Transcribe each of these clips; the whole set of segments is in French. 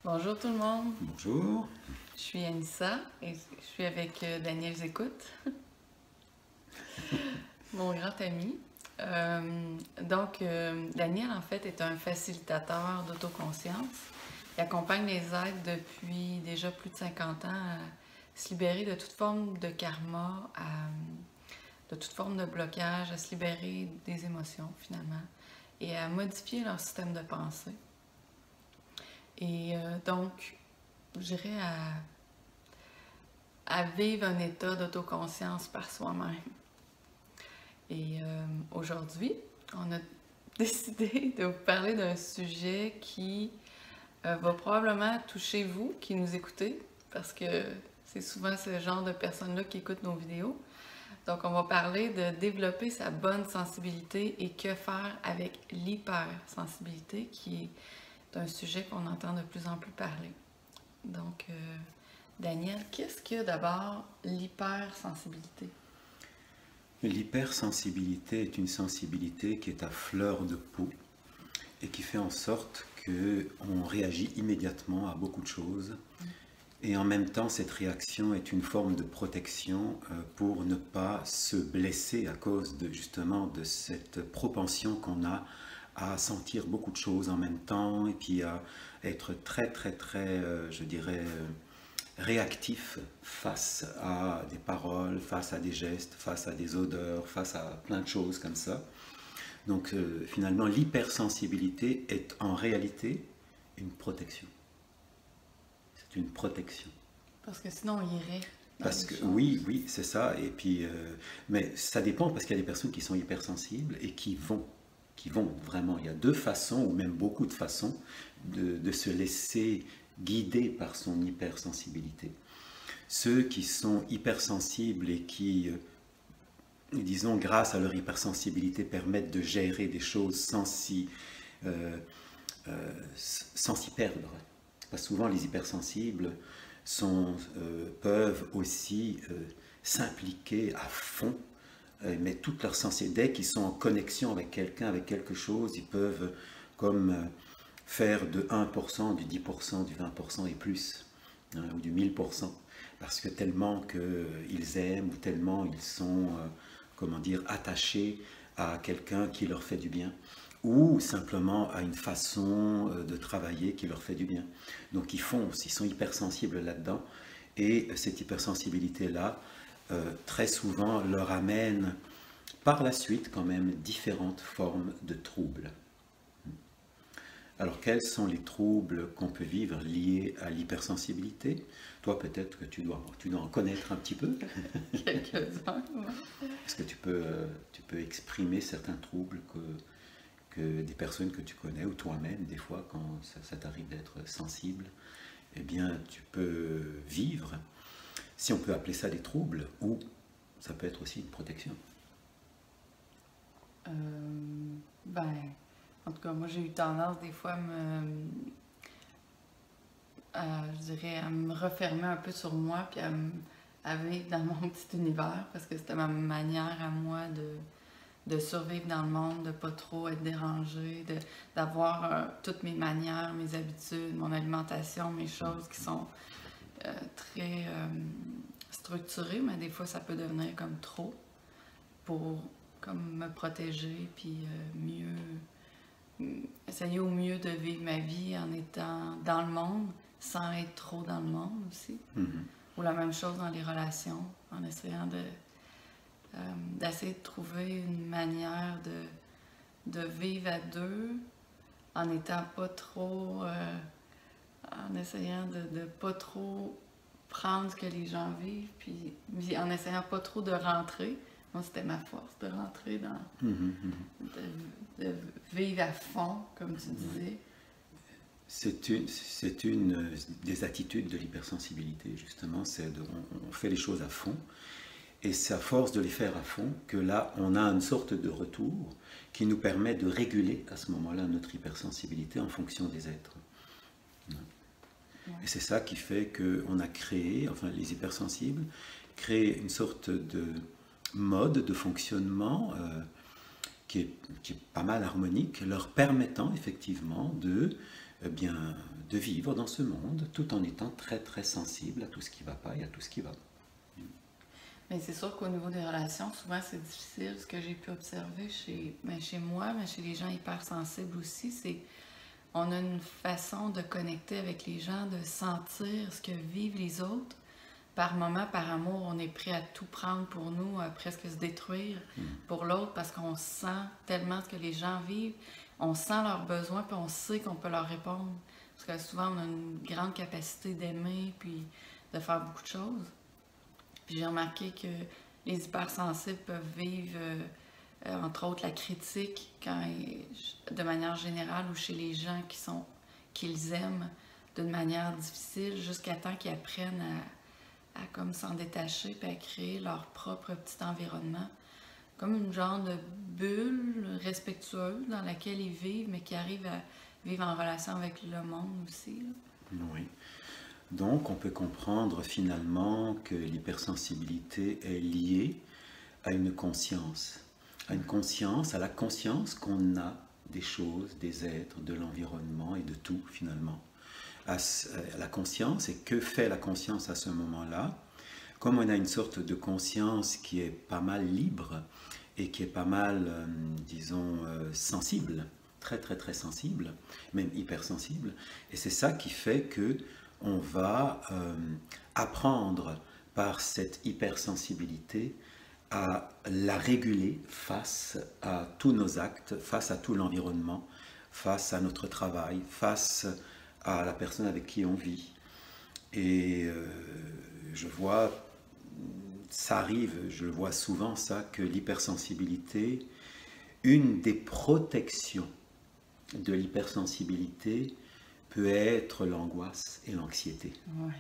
Bonjour tout le monde, Bonjour. je suis Anissa et je suis avec Daniel Zécoute, mon grand ami. Daniel en fait est un facilitateur d'autoconscience. Il accompagne les êtres depuis déjà plus de 50 ans à se libérer de toute forme de karma, de toute forme de blocage, à se libérer des émotions finalement et à modifier leur système de pensée. Et je dirais à vivre un état d'autoconscience par soi-même. Et aujourd'hui, on a décidé de vous parler d'un sujet qui va probablement toucher vous qui nous écoutez, parce que c'est souvent ce genre de personnes-là qui écoutent nos vidéos. Donc, on va parler de développer sa bonne sensibilité et que faire avec l'hypersensibilité, qui est un sujet qu'on entend de plus en plus parler. Donc, Daniel, qu'est-ce que d'abord l'hypersensibilité? L'hypersensibilité est une sensibilité qui est à fleur de peau et qui fait en sorte qu'on réagit immédiatement à beaucoup de choses. Et en même temps, cette réaction est une forme de protection pour ne pas se blesser à cause justement de cette propension qu'on a à sentir beaucoup de choses en même temps et puis à être très, je dirais, réactif face à des paroles, face à des gestes, face à des odeurs, face à plein de choses comme ça. Donc finalement, l'hypersensibilité est en réalité une protection. C'est une protection. Parce que sinon, on irait. Parce que oui, c'est ça. Et puis, mais ça dépend parce qu'il y a des personnes qui sont hypersensibles et qui vont vraiment. Il y a deux façons ou même beaucoup de façons de se laisser guider par son hypersensibilité. Ceux qui sont hypersensibles et qui, disons, grâce à leur hypersensibilité, permettent de gérer des choses sans s'y perdre. Parce que souvent, les hypersensibles peuvent aussi s'impliquer à fond, mais toute leur sensibilité, dès qu'ils sont en connexion avec quelqu'un, avec quelque chose, ils peuvent comme faire de 1%, du 10%, du 20% et plus, hein, ou du 1000%, parce que tellement qu'ils aiment ou tellement ils sont, comment dire, attachés à quelqu'un qui leur fait du bien, ou simplement à une façon de travailler qui leur fait du bien. Donc ils sont hypersensibles là-dedans, et cette hypersensibilité-là, très souvent, leur amène par la suite quand même différentes formes de troubles. Alors, quels sont les troubles qu'on peut vivre liés à l'hypersensibilité? Toi, peut-être que tu dois en connaître un petit peu. Quelques-uns. Est-ce que tu peux exprimer certains troubles que des personnes que tu connais, ou toi-même, des fois, quand ça t'arrive d'être sensible, eh bien, tu peux vivre, si on peut appeler ça des troubles, ou ça peut être aussi une protection. En tout cas, moi, j'ai eu tendance des fois je dirais, à me refermer un peu sur moi, puis à vivre dans mon petit univers, parce que c'était ma manière à moi de survivre dans le monde, de pas trop être dérangée, d'avoir toutes mes manières, mes habitudes, mon alimentation, mes choses qui sont très structurées, mais des fois ça peut devenir comme trop pour comme me protéger, puis essayer au mieux de vivre ma vie en étant dans le monde, sans être trop dans le monde aussi. Ou la même chose dans les relations, en essayant d'essayer de trouver une manière de vivre à deux en n'étant pas trop, en essayant de pas trop prendre ce que les gens vivent, puis en essayant pas trop de rentrer. Moi, c'était ma force, de rentrer dans, de vivre à fond, comme tu disais. C'est une des attitudes de l'hypersensibilité, justement, on fait les choses à fond. Et c'est à force de les faire à fond que là, on a une sorte de retour qui nous permet de réguler à ce moment-là notre hypersensibilité en fonction des êtres. Et c'est ça qui fait qu'on a créé, enfin les hypersensibles, créé une sorte de mode de fonctionnement qui est pas mal harmonique, leur permettant effectivement de bien, de vivre dans ce monde tout en étant très très sensible à tout ce qui ne va pas et à tout ce qui va. Mais c'est sûr qu'au niveau des relations, souvent c'est difficile. Ce que j'ai pu observer chez moi, mais chez les gens hypersensibles aussi, c'est on a une façon de connecter avec les gens, de sentir ce que vivent les autres. Par moment, par amour, on est prêt à tout prendre pour nous, à presque se détruire pour l'autre parce qu'on sent tellement ce que les gens vivent. On sent leurs besoins, puis on sait qu'on peut leur répondre. Parce que souvent, on a une grande capacité d'aimer, puis de faire beaucoup de choses. Puis j'ai remarqué que les hypersensibles peuvent vivre, entre autres, la critique de manière générale ou chez les gens qu'ils aiment d'une manière difficile jusqu'à temps qu'ils apprennent à comme s'en détacher puis à créer leur propre petit environnement. Comme une genre de bulle respectueuse dans laquelle ils vivent, mais qui arrivent à vivre en relation avec le monde aussi. Là. Oui. Donc, on peut comprendre finalement que l'hypersensibilité est liée à une conscience, à la conscience qu'on a des choses, des êtres, de l'environnement et de tout finalement. À la conscience, et que fait la conscience à ce moment-là? Comme on a une sorte de conscience qui est pas mal libre et qui est pas mal, disons, sensible, très très très sensible, même hypersensible, et c'est ça qui fait que on va apprendre par cette hypersensibilité à la réguler face à tous nos actes, face à tout l'environnement, face à notre travail, face à la personne avec qui on vit. Et je vois, ça arrive, je le vois souvent ça, que l'hypersensibilité, une des protections de l'hypersensibilité peut être l'angoisse et l'anxiété. Ouais.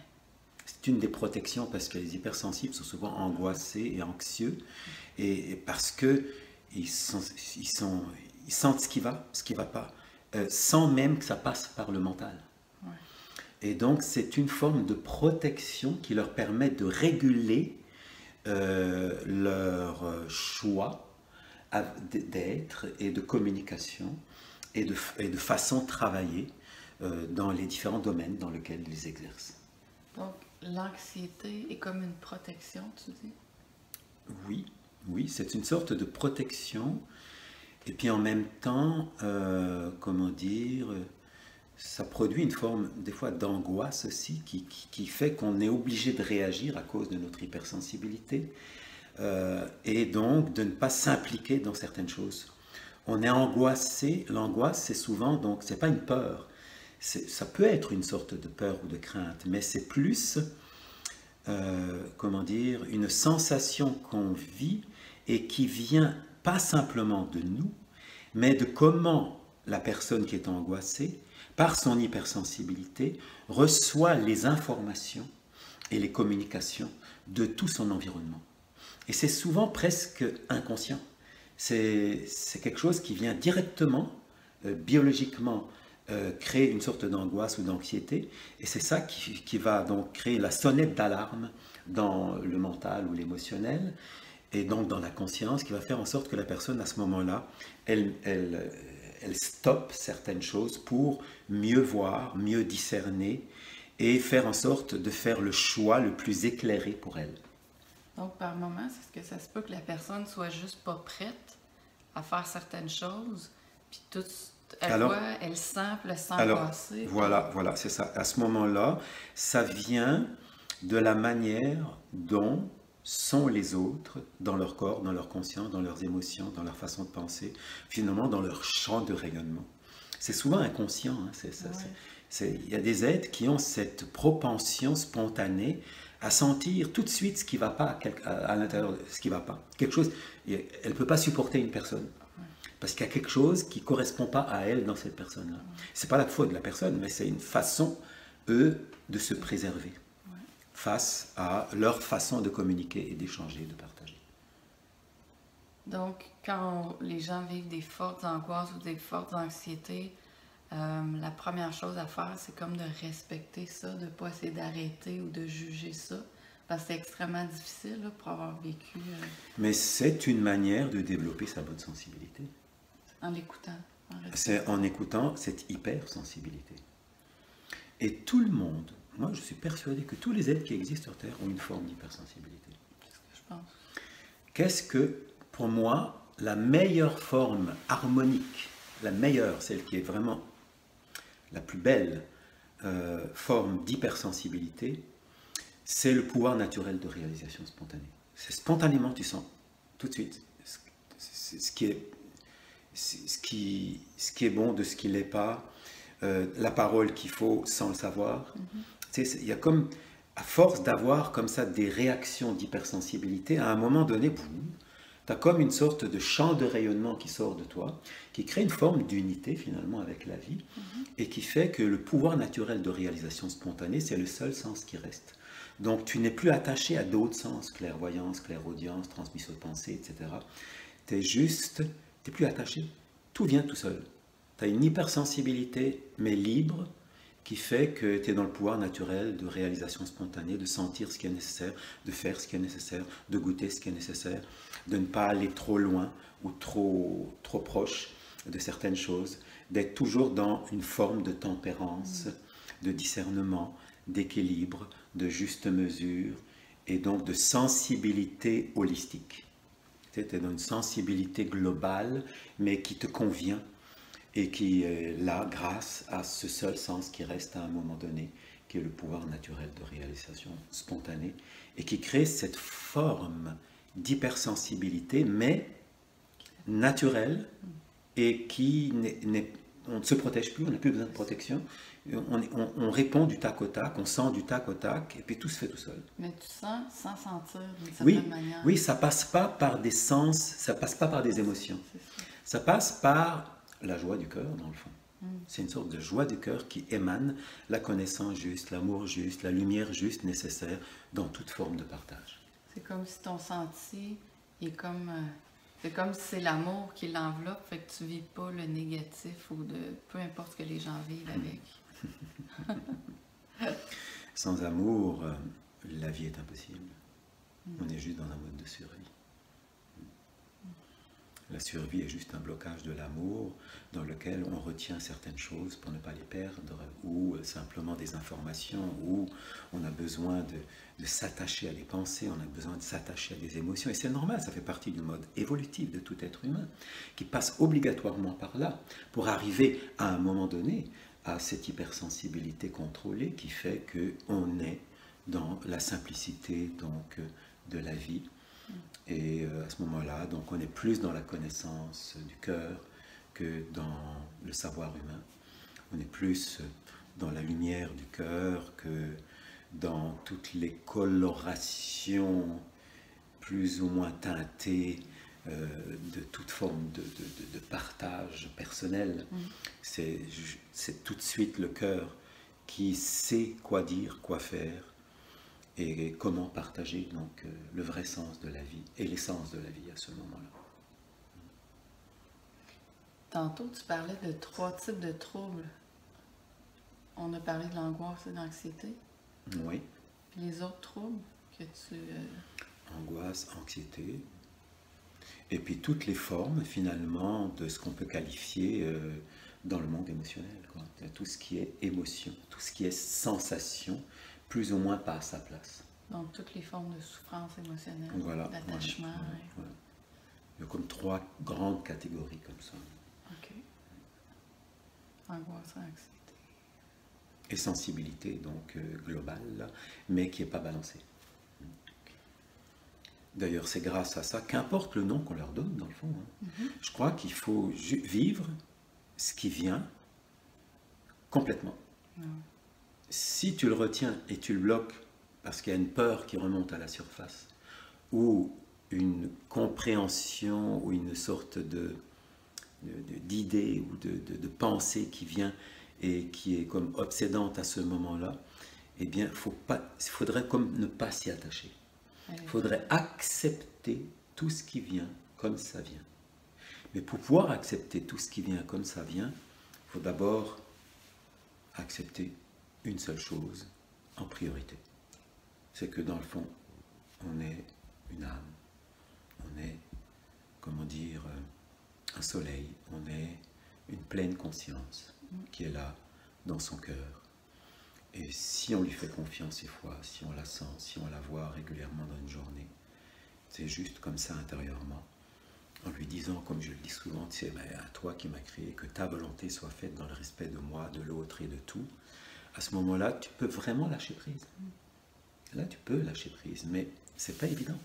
C'est une des protections parce que les hypersensibles sont souvent angoissés et anxieux et parce que ils sentent ce qui va pas, sans même que ça passe par le mental. Ouais. Et donc c'est une forme de protection qui leur permet de réguler leur choix d'être et de communication et de façon de travailler dans les différents domaines dans lesquels ils exercent. Donc, l'anxiété est comme une protection, tu dis? Oui, oui, c'est une sorte de protection. Et puis en même temps, comment dire, ça produit une forme des fois d'angoisse aussi qui fait qu'on est obligé de réagir à cause de notre hypersensibilité et donc de ne pas s'impliquer dans certaines choses. On est angoissé, l'angoisse c'est souvent, donc c'est pas une peur, ça peut être une sorte de peur ou de crainte, mais c'est plus, comment dire, une sensation qu'on vit et qui vient pas simplement de nous, mais de comment la personne qui est angoissée, par son hypersensibilité, reçoit les informations et les communications de tout son environnement. Et c'est souvent presque inconscient. C'est quelque chose qui vient directement, biologiquement, créer une sorte d'angoisse ou d'anxiété. Et c'est ça qui va donc créer la sonnette d'alarme dans le mental ou l'émotionnel, et donc dans la conscience, qui va faire en sorte que la personne, à ce moment-là, elle stoppe certaines choses pour mieux voir, mieux discerner, et faire en sorte de faire le choix le plus éclairé pour elle. Donc, par moment, c'est ce que ça se peut que la personne soit juste pas prête à faire certaines choses, puis tout à quoi elle sent, le sent passer. Voilà, c'est ça. À ce moment-là, ça vient de la manière dont sont les autres dans leur corps, dans leur conscience, dans leurs émotions, dans leur façon de penser, finalement dans leur champ de rayonnement. C'est souvent inconscient. Il y a des êtres qui ont cette propension spontanée à sentir tout de suite ce qui ne va pas à l'intérieur, ce qui ne va pas. Quelque chose, elle ne peut pas supporter une personne. Parce qu'il y a quelque chose qui ne correspond pas à elle dans cette personne-là. Ce n'est pas la faute de la personne, mais c'est une façon, eux, de se préserver face à leur façon de communiquer et d'échanger, de partager. Donc, quand les gens vivent des fortes angoisses ou des fortes anxiétés, la première chose à faire, c'est comme de respecter ça, de ne pas essayer d'arrêter ou de juger ça, parce que c'est extrêmement difficile là, pour avoir vécu. Mais c'est une manière de développer sa bonne sensibilité. En l'écoutant. C'est en écoutant cette hypersensibilité. Et tout le monde, moi je suis persuadé que tous les êtres qui existent sur Terre ont une forme d'hypersensibilité. C'est ce que je pense. Qu'est-ce que, pour moi, la meilleure forme harmonique, la meilleure, celle qui est vraiment la plus belle forme d'hypersensibilité, c'est le pouvoir naturel de réalisation spontanée. C'est spontanément, tu sens tout de suite ce qui est bon de ce qui ne l'est pas, la parole qu'il faut sans le savoir. Tu sais, il y a comme, à force d'avoir comme ça des réactions d'hypersensibilité, à un moment donné, tu as comme une sorte de champ de rayonnement qui sort de toi, qui crée une forme d'unité finalement avec la vie, et qui fait que le pouvoir naturel de réalisation spontanée, c'est le seul sens qui reste. Donc tu n'es plus attaché à d'autres sens, clairvoyance, clairaudience, transmission de pensée, etc. Tu n'es plus attaché. Tout vient tout seul. Tu as une hypersensibilité, mais libre, qui fait que tu es dans le pouvoir naturel de réalisation spontanée, de sentir ce qui est nécessaire, de faire ce qui est nécessaire, de goûter ce qui est nécessaire, de ne pas aller trop loin ou trop proche de certaines choses, d'être toujours dans une forme de tempérance, de discernement, d'équilibre, de juste mesure et donc de sensibilité holistique. Tu es dans une sensibilité globale, mais qui te convient et qui est là grâce à ce seul sens qui reste à un moment donné, qui est le pouvoir naturel de réalisation spontanée, et qui crée cette forme d'hypersensibilité, mais naturelle, et on ne se protège plus, on n'a plus besoin de protection, on répond du tac au tac, on sent du tac au tac, et puis tout se fait tout seul. Mais tu sens sans sentir d'une Oui, certaine manière. oui, ça passe pas par des sens, ça passe pas par des émotions. Ça passe par la joie du cœur, dans le fond. C'est une sorte de joie du cœur qui émane la connaissance juste, l'amour juste, la lumière juste nécessaire dans toute forme de partage. C'est comme si ton senti est comme... c'est comme si c'est l'amour qui l'enveloppe, fait que tu vis pas le négatif ou de peu importe ce que les gens vivent avec. Sans amour, la vie est impossible. On est juste dans un mode de survie. La survie est juste un blocage de l'amour dans lequel on retient certaines choses pour ne pas les perdre, ou simplement des informations, ou on a besoin de s'attacher à des pensées, on a besoin de s'attacher à des émotions. Et c'est normal, ça fait partie du mode évolutif de tout être humain, qui passe obligatoirement par là, pour arriver à un moment donné à cette hypersensibilité contrôlée qui fait qu'on est dans la simplicité donc, de la vie. Et à ce moment-là, donc on est plus dans la connaissance du cœur que dans le savoir humain. On est plus dans la lumière du cœur que dans toutes les colorations plus ou moins teintées de toute forme de partage personnel. C'est tout de suite le cœur qui sait quoi dire, quoi faire, et comment partager donc le vrai sens de la vie et l'essence de la vie à ce moment-là. Tantôt, tu parlais de 3 types de troubles. On a parlé de l'angoisse et de l'anxiété. Oui. Puis les autres troubles que tu... Angoisse, anxiété, et puis toutes les formes finalement de ce qu'on peut qualifier dans le monde émotionnel, quoi. Tout ce qui est émotion, tout ce qui est sensation, plus ou moins pas à sa place. Donc, toutes les formes de souffrance émotionnelle, Voilà, d'attachement. voilà. Il y a comme 3 grandes catégories comme ça. OK. Angoisse, anxiété. Et sensibilité, donc globale, là, mais qui n'est pas balancée. D'ailleurs, c'est grâce à ça, qu'importe le nom qu'on leur donne, dans le fond, je crois qu'il faut vivre ce qui vient complètement. Si tu le retiens et tu le bloques parce qu'il y a une peur qui remonte à la surface, ou une compréhension, ou une sorte d'idée ou de pensée qui vient et qui est comme obsédante à ce moment-là, eh bien, il faudrait comme ne pas s'y attacher. Il faudrait accepter tout ce qui vient comme ça vient. Mais pour pouvoir accepter tout ce qui vient comme ça vient, il faut d'abord accepter une seule chose en priorité. C'est que dans le fond, on est une âme, on est, comment dire, un soleil, on est une pleine conscience qui est là dans son cœur. Et si on lui fait confiance et foi, si on la sent, si on la voit régulièrement dans une journée, c'est juste comme ça intérieurement, en lui disant, comme je le dis souvent, tu sais, à toi qui m'as créé, que ta volonté soit faite dans le respect de moi, de l'autre et de tout, à ce moment-là, tu peux vraiment lâcher prise. Là, tu peux lâcher prise, mais c'est pas évident.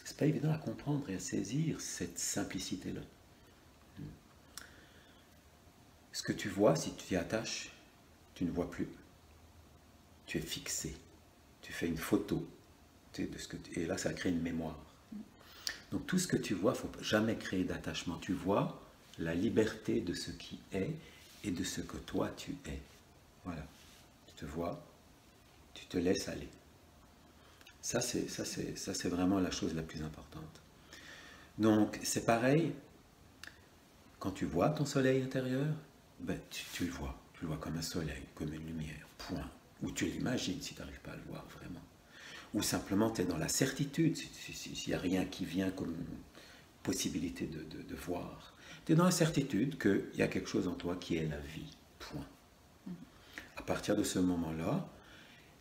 C'est pas évident à comprendre et à saisir cette simplicité-là. Ce que tu vois, si tu t'y attaches, tu ne vois plus. Tu es fixé. Tu fais une photo. Et là, ça crée une mémoire. Donc tout ce que tu vois, il ne faut jamais créer d'attachement. Tu vois la liberté de ce qui est et de ce que toi tu es. Voilà. Tu te vois, tu te laisses aller. Ça, c'est vraiment la chose la plus importante. Donc, c'est pareil, quand tu vois ton soleil intérieur, ben, tu le vois. Tu le vois comme un soleil, comme une lumière, point. Ou tu l'imagines si tu n'arrives pas à le voir vraiment. Ou simplement, tu es dans la certitude, s'il n'y a rien qui vient comme possibilité de voir. Tu es dans la certitude qu'il y a quelque chose en toi qui est la vie, point. À partir de ce moment-là,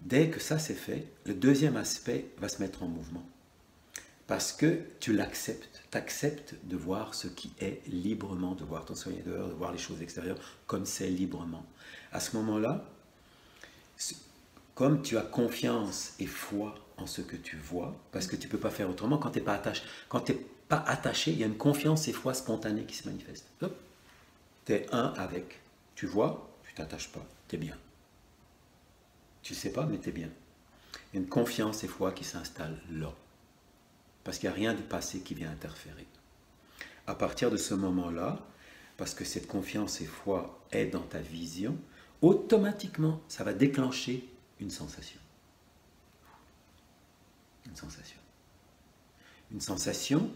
dès que ça c'est fait, le deuxième aspect va se mettre en mouvement. Parce que tu l'acceptes, tu acceptes de voir ce qui est librement, de voir ton soleil dehors, de voir les choses extérieures comme c'est librement. À ce moment-là, comme tu as confiance et foi en ce que tu vois, parce que tu ne peux pas faire autrement, quand tu n'es pas attaché, il y a une confiance et foi spontanée qui se manifeste. Tu es un avec. Tu vois, tu ne t'attaches pas, tu es bien. Tu ne sais pas, mais tu es bien. Il y a une confiance et foi qui s'installe là. Parce qu'il n'y a rien du passé qui vient interférer. À partir de ce moment-là, parce que cette confiance et foi est dans ta vision, automatiquement, ça va déclencher une sensation. Une sensation. Une sensation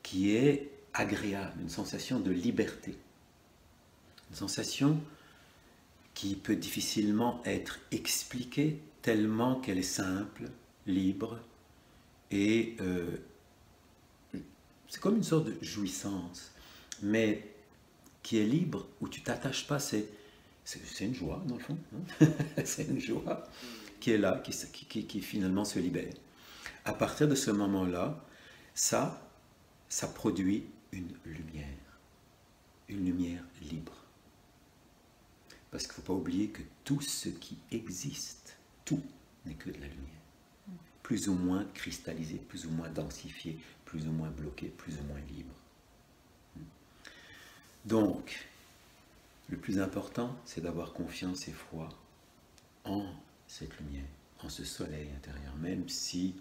qui est agréable, une sensation de liberté. Une sensation qui peut difficilement être expliquée tellement qu'elle est simple, libre, et c'est comme une sorte de jouissance, mais qui est libre, où tu t'attaches pas, c'est une joie dans le fond, hein. C'est une joie qui est là, qui finalement se libère. À partir de ce moment-là, ça produit une lumière libre. Parce qu'il ne faut pas oublier que tout ce qui existe, tout n'est que de la lumière. Plus ou moins cristallisé, plus ou moins densifié, plus ou moins bloqué, plus ou moins libre. Donc, le plus important, c'est d'avoir confiance et foi en cette lumière, en ce soleil intérieur, même si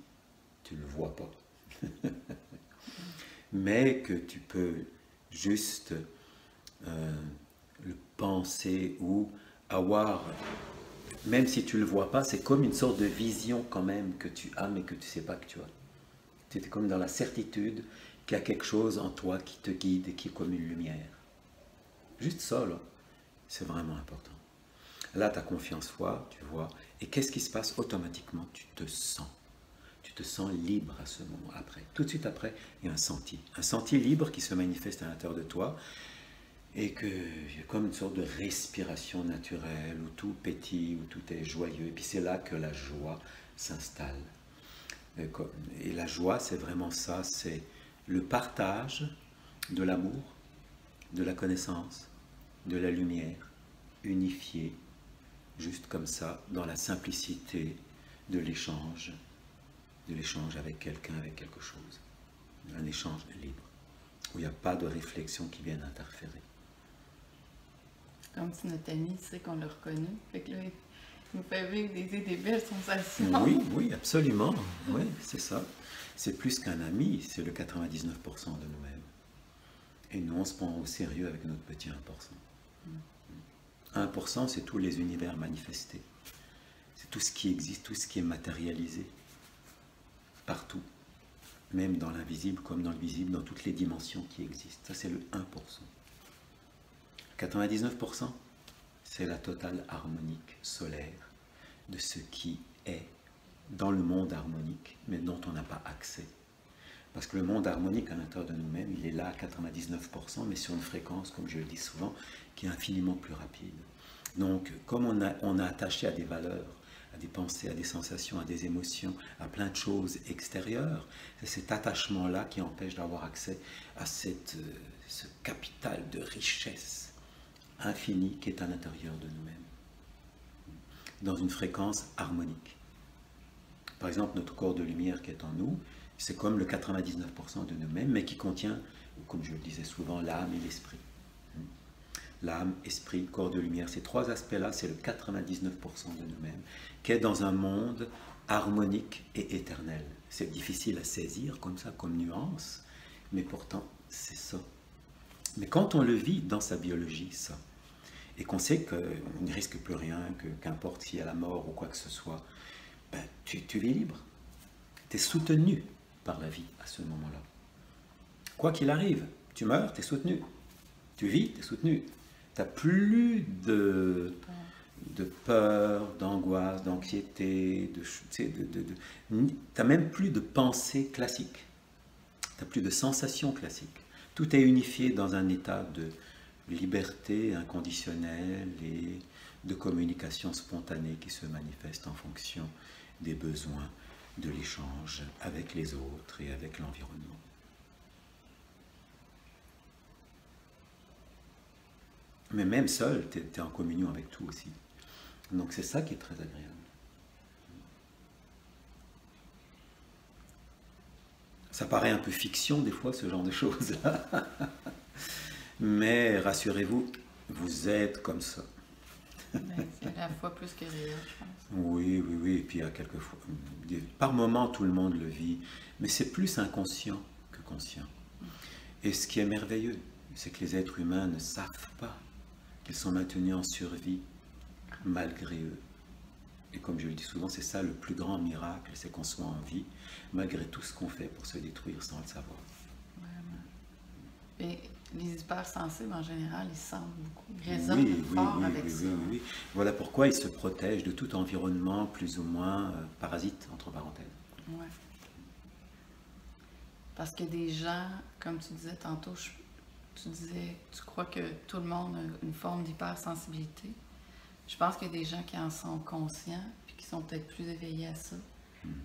tu ne le vois pas. Mais que tu peux juste le penser ou avoir, même si tu ne le vois pas, c'est comme une sorte de vision quand même que tu as, mais que tu ne sais pas que tu as. Tu es comme dans la certitude qu'il y a quelque chose en toi qui te guide et qui est comme une lumière. Juste ça, là, c'est vraiment important. Là, tu as confiance, foi, tu vois, et qu'est-ce qui se passe automatiquement? Tu te sens libre à ce moment après. Tout de suite après, il y a un senti libre qui se manifeste à l'intérieur de toi, et qu'il y a comme une sorte de respiration naturelle, où tout pétille, où tout est joyeux, et puis c'est là que la joie s'installe. Et la joie, c'est vraiment ça, c'est le partage de l'amour, de la connaissance, de la lumière, unifiée, juste comme ça, dans la simplicité de l'échange avec quelqu'un, avec quelque chose. Un échange libre, où il n'y a pas de réflexion qui vienne interférer. Comme si notre ami sait qu'on l'a reconnu. Fait que là, il nous fait vivre des belles sensations. Oui, oui, absolument. Oui, c'est ça. C'est plus qu'un ami, c'est le 99% de nous-mêmes. Et nous, on se prend au sérieux avec notre petit 1%. 1%, c'est tous les univers manifestés. C'est tout ce qui existe, tout ce qui est matérialisé. Partout. Même dans l'invisible comme dans le visible, dans toutes les dimensions qui existent. Ça, c'est le 1%. 99%, c'est la totale harmonique solaire de ce qui est dans le monde harmonique, mais dont on n'a pas accès. Parce que le monde harmonique à l'intérieur de nous-mêmes, il est là à 99%, mais sur une fréquence, comme je le dis souvent, qui est infiniment plus rapide. Donc, comme on a attaché à des valeurs, à des pensées, à des sensations, à des émotions, à plein de choses extérieures, c'est cet attachement-là qui empêche d'avoir accès à ce capital de richesse infinie qui est à l'intérieur de nous-mêmes, dans une fréquence harmonique. Par exemple, notre corps de lumière qui est en nous, c'est comme le 99% de nous-mêmes, mais qui contient, comme je le disais souvent, l'âme et l'esprit. L'âme, esprit, corps de lumière, ces trois aspects-là, c'est le 99% de nous-mêmes, qui est dans un monde harmonique et éternel. C'est difficile à saisir comme ça, comme nuance, mais pourtant, c'est ça. Mais quand on le vit dans sa biologie, ça, et qu'on sait qu'on ne risque plus rien, qu'importe s'il y a la mort ou quoi que ce soit, ben, tu vis libre. Tu es soutenu par la vie à ce moment-là. Quoi qu'il arrive, tu meurs, tu es soutenu. Tu vis, tu es soutenu. Tu n'as plus de peur, d'angoisse, d'anxiété, tu n'as même plus de pensée classique. Tu n'as plus de sensations classiques. Tout est unifié dans un état de liberté inconditionnelle et de communication spontanée qui se manifeste en fonction des besoins de l'échange avec les autres et avec l'environnement. Mais même seul, tu es en communion avec tout aussi. Donc c'est ça qui est très agréable. Ça paraît un peu fiction des fois, ce genre de choses. Mais rassurez-vous, vous êtes comme ça. C'est à la fois plus que réel, je pense. Oui, oui, oui. Et puis il y a quelquefois, par moments, tout le monde le vit, mais c'est plus inconscient que conscient. Et ce qui est merveilleux, c'est que les êtres humains ne savent pas qu'ils sont maintenus en survie malgré eux. Et comme je le dis souvent, c'est ça le plus grand miracle, c'est qu'on soit en vie, malgré tout ce qu'on fait pour se détruire sans le savoir. Vraiment. Et les hypersensibles, en général, ils sentent beaucoup. Ils résonnent fort avec ça. Oui. Voilà pourquoi ils se protègent de tout environnement plus ou moins parasite, entre parenthèses. Oui. Parce que des gens, comme tu disais tantôt, tu crois que tout le monde a une forme d'hypersensibilité. Je pense qu'il y a des gens qui en sont conscients, puis qui sont peut-être plus éveillés à ça.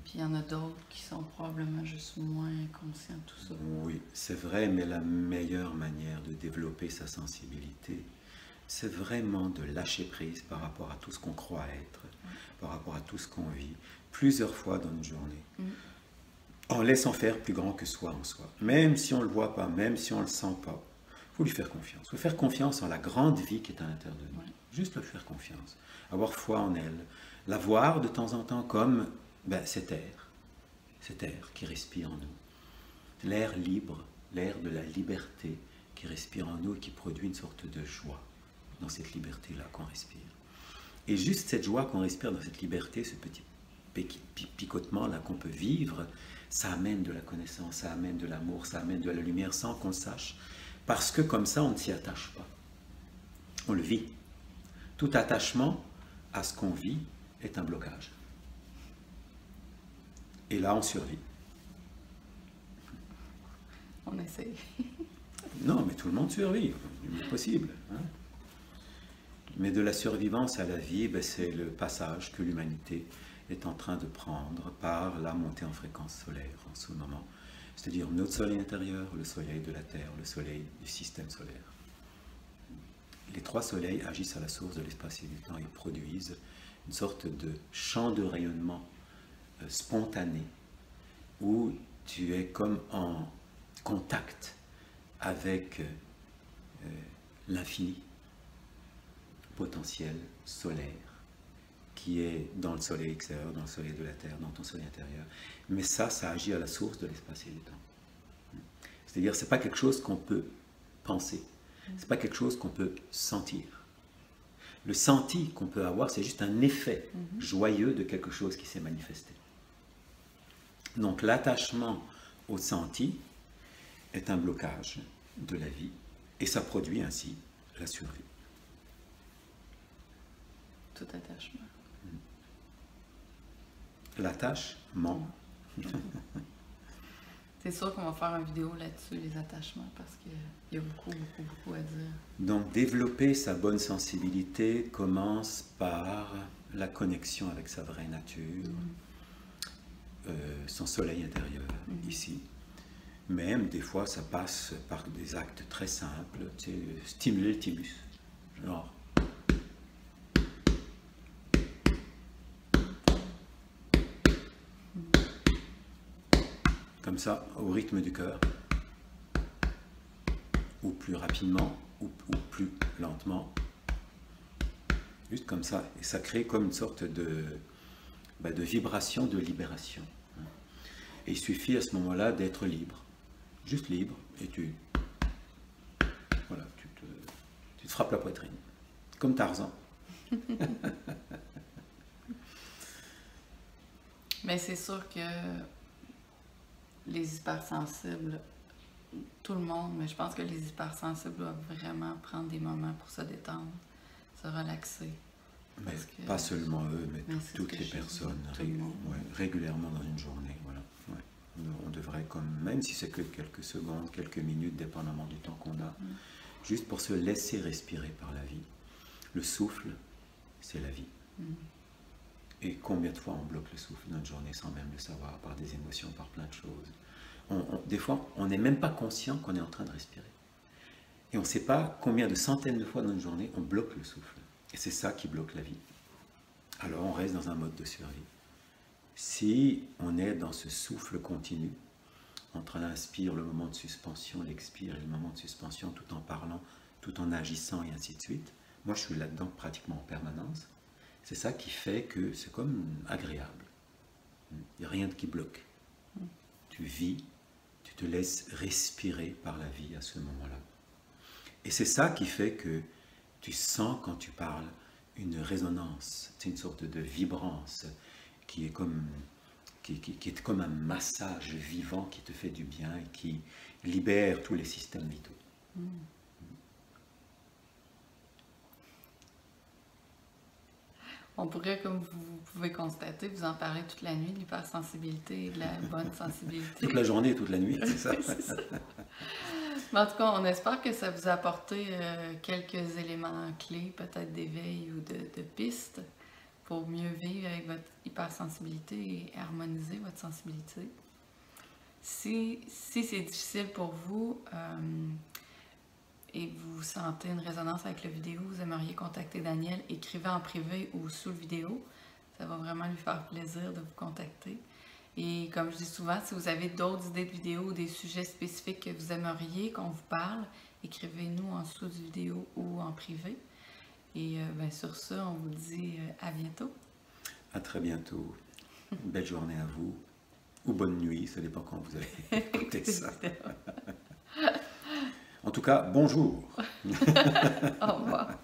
Puis il y en a d'autres qui sont probablement juste moins conscients de tout ça. Oui, c'est vrai, mais la meilleure manière de développer sa sensibilité, c'est vraiment de lâcher prise par rapport à tout ce qu'on croit être, par rapport à tout ce qu'on vit, plusieurs fois dans une journée, en laissant faire plus grand que soi en soi. Même si on ne le voit pas, même si on ne le sent pas, il faut lui faire confiance. Il faut faire confiance en la grande vie qui est à l'intérieur de nous. Juste lui faire confiance, avoir foi en elle, la voir de temps en temps comme cet air qui respire en nous, l'air libre, l'air de la liberté qui respire en nous et qui produit une sorte de joie dans cette liberté-là qu'on respire. Et juste cette joie qu'on respire dans cette liberté, ce petit picotement-là qu'on peut vivre, ça amène de la connaissance, ça amène de l'amour, ça amène de la lumière sans qu'on le sache, parce que comme ça, on ne s'y attache pas. On le vit. Tout attachement à ce qu'on vit est un blocage. Et là, on survit. On essaie. Non, mais tout le monde survit, du mieux possible. Hein. Mais de la survivance à la vie, c'est le passage que l'humanité est en train de prendre par la montée en fréquence solaire en ce moment. C'est-à-dire notre soleil intérieur, le soleil de la Terre, le soleil du système solaire. Les trois soleils agissent à la source de l'espace et du temps et produisent une sorte de champ de rayonnement spontané où tu es comme en contact avec l'infini potentiel solaire qui est dans le soleil extérieur, dans le soleil de la Terre, dans ton soleil intérieur. Mais ça agit à la source de l'espace et du temps. C'est-à-dire, ce n'est pas quelque chose qu'on peut penser. Ce n'est pas quelque chose qu'on peut sentir. Le senti qu'on peut avoir, c'est juste un effet joyeux de quelque chose qui s'est manifesté. Donc l'attachement au senti est un blocage de la vie et ça produit ainsi la survie. Tout attachement. L'attachement. C'est sûr qu'on va faire une vidéo là-dessus, les attachements, parce qu'il y a beaucoup à dire. Donc, développer sa bonne sensibilité commence par la connexion avec sa vraie nature, son soleil intérieur, ici. Même, des fois, ça passe par des actes très simples, tu sais, stimuler le thymus, genre. Comme ça, au rythme du cœur, ou plus rapidement, ou plus lentement, juste comme ça, et ça crée comme une sorte de vibration de libération. Et il suffit à ce moment-là d'être libre, juste libre, et tu te frappes la poitrine, comme Tarzan. Mais c'est sûr que les hypersensibles, tout le monde, mais je pense que les hypersensibles doivent vraiment prendre des moments pour se détendre, se relaxer. Mais pas seulement eux, mais toutes les personnes, régulièrement dans une journée. Voilà. Ouais. On devrait, même si c'est que quelques secondes, quelques minutes, dépendamment du temps qu'on a, juste pour se laisser respirer par la vie. Le souffle, c'est la vie. Et combien de fois on bloque le souffle dans notre journée sans même le savoir, par des émotions, par plein de choses. Des fois, on n'est même pas conscient qu'on est en train de respirer. Et on ne sait pas combien de centaines de fois dans une journée on bloque le souffle. Et c'est ça qui bloque la vie. Alors on reste dans un mode de survie. Si on est dans ce souffle continu, entre l'inspire, le moment de suspension, l'expire et le moment de suspension, tout en parlant, tout en agissant et ainsi de suite, moi je suis là-dedans pratiquement en permanence. C'est ça qui fait que c'est comme agréable. Il n'y a rien qui bloque. Tu vis, tu te laisses respirer par la vie à ce moment-là. Et c'est ça qui fait que tu sens quand tu parles une résonance, c'est une sorte de vibrance qui est comme un massage vivant qui te fait du bien et qui libère tous les systèmes vitaux. On pourrait, comme vous pouvez constater, vous en parler toute la nuit de l'hypersensibilité et de la bonne sensibilité. Toute la journée et toute la nuit, c'est ça. C'est ça. Mais en tout cas, on espère que ça vous a apporté quelques éléments clés, peut-être d'éveil ou de pistes pour mieux vivre avec votre hypersensibilité et harmoniser votre sensibilité. Si c'est difficile pour vous et vous sentez une résonance avec la vidéo, vous aimeriez contacter Daniel, écrivez en privé ou sous le vidéo. Ça va vraiment lui faire plaisir de vous contacter. Et comme je dis souvent, si vous avez d'autres idées de vidéos ou des sujets spécifiques que vous aimeriez qu'on vous parle, écrivez-nous en dessous du vidéo ou en privé. Et sur ça, on vous dit à bientôt. À très bientôt. Une belle journée à vous. Ou bonne nuit, ça dépend quand vous avez écouté ça. En tout cas, bonjour. Au revoir.